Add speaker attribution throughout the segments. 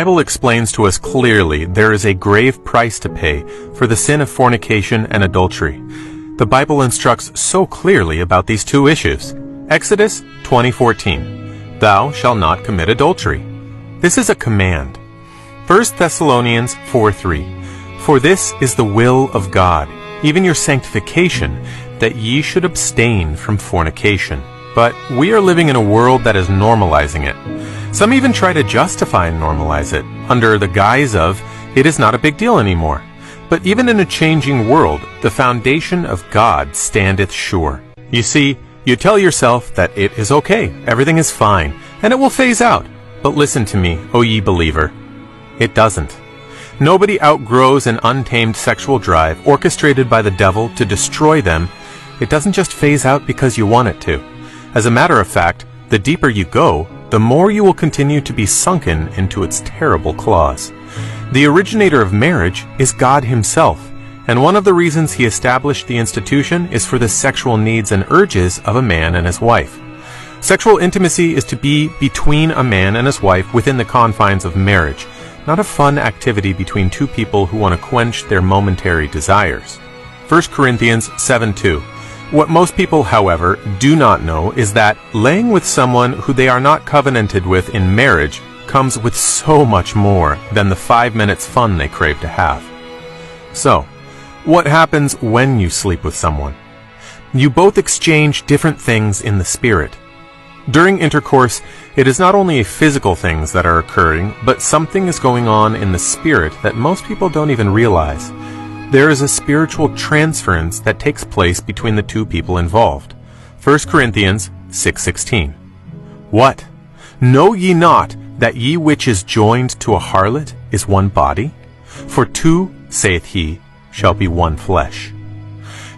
Speaker 1: Bible explains to us clearly there is a grave price to pay for the sin of fornication and adultery. The Bible instructs so clearly about these two issues. Exodus 20:14, "Thou shalt not commit adultery." This is a command. 1 Thessalonians 4:3, "For this is the will of God, even your sanctification, that ye should abstain from fornication." But we are living in a world that is normalizing it. Some even try to justify and normalize it, under the guise of, it is not a big deal anymore. But even in a changing world, the foundation of God standeth sure. You see, you tell yourself that it is okay, everything is fine, and it will phase out. But listen to me, O ye believer. It doesn't. Nobody outgrows an untamed sexual drive orchestrated by the devil to destroy them. It doesn't just phase out because you want it to. As a matter of fact, the deeper you go, the more you will continue to be sunken into its terrible claws. The originator of marriage is God himself, and one of the reasons he established the institution is for the sexual needs and urges of a man and his wife. Sexual intimacy is to be between a man and his wife within the confines of marriage, not a fun activity between two people who want to quench their momentary desires. 1 Corinthians 7:2. What most people, however, do not know is that laying with someone who they are not covenanted with in marriage comes with so much more than the 5 minutes fun they crave to have. So, what happens when you sleep with someone? You both exchange different things in the spirit. During intercourse, it is not only physical things that are occurring, but something is going on in the spirit that most people don't even realize. There is a spiritual transference that takes place between the two people involved. 1 Corinthians 6:16. What? Know ye not that ye which is joined to a harlot is one body? For two, saith he, shall be one flesh.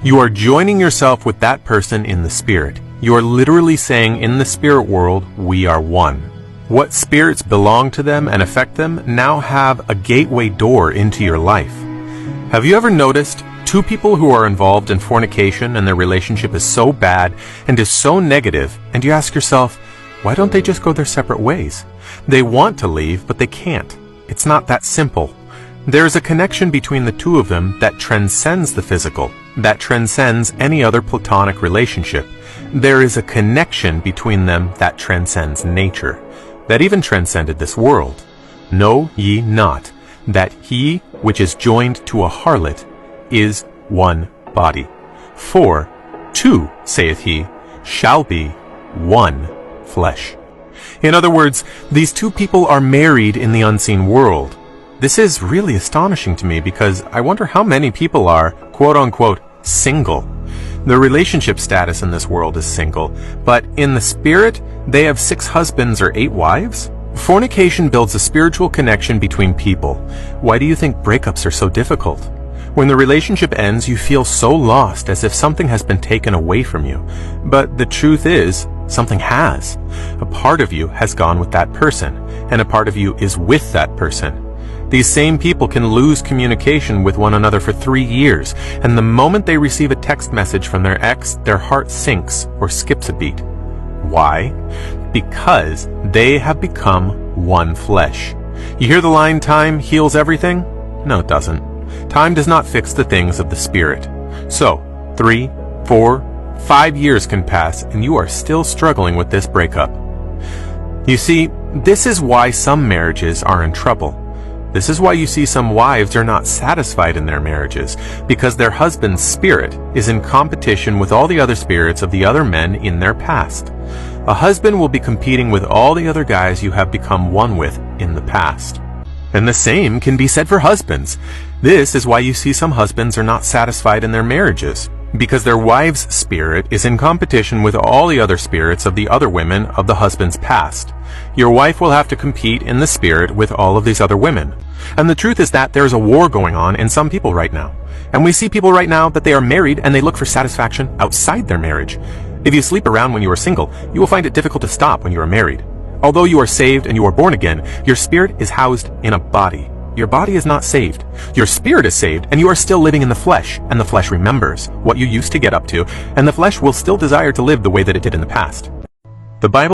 Speaker 1: You are joining yourself with that person in the spirit. You are literally saying in the spirit world, we are one. What spirits belong to them and affect them now have a gateway door into your life. Have you ever noticed two people who are involved in fornication and their relationship is so bad and is so negative, and you ask yourself, why don't they just go their separate ways? They want to leave, but they can't. It's not that simple. There is a connection between the two of them that transcends the physical, that transcends any other platonic relationship. There is a connection between them that transcends nature, that even transcended this world. Know ye not that he which is joined to a harlot is one body. For two, saith he, shall be one flesh. In other words, these two people are married in the unseen world. This is really astonishing to me because I wonder how many people are, quote-unquote, single. The relationship status in this world is single, but in the spirit, they have 6 husbands or 8 wives? Fornication builds a spiritual connection between people. Why do you think breakups are so difficult? When the relationship ends, you feel so lost, as if something has been taken away from you. But the truth is, something has. A part of you has gone with that person, and a part of you is with that person. These same people can lose communication with one another for 3 years, and the moment they receive a text message from their ex, their heart sinks or skips a beat. Why? Because they have become one flesh. You hear the line, time heals everything? No, it doesn't. Time does not fix the things of the spirit. So, 3, 4, 5 years can pass and you are still struggling with this breakup. You see, this is why some marriages are in trouble. This is why you see some wives are not satisfied in their marriages, because their husband's spirit is in competition with all the other spirits of the other men in their past. A husband will be competing with all the other guys you have become one with in the past. And the same can be said for husbands. This is why you see some husbands are not satisfied in their marriages, because their wife's spirit is in competition with all the other spirits of the other women of the husband's past. Your wife will have to compete in the spirit with all of these other women. And the truth is that there is a war going on in some people right now. And we see people right now that they are married and they look for satisfaction outside their marriage. If you sleep around when you are single, you will find it difficult to stop when you are married. Although you are saved and you are born again, your spirit is housed in a body. Your body is not saved. Your spirit is saved, and you are still living in the flesh, and the flesh remembers what you used to get up to, and the flesh will still desire to live the way that it did in the past. The Bible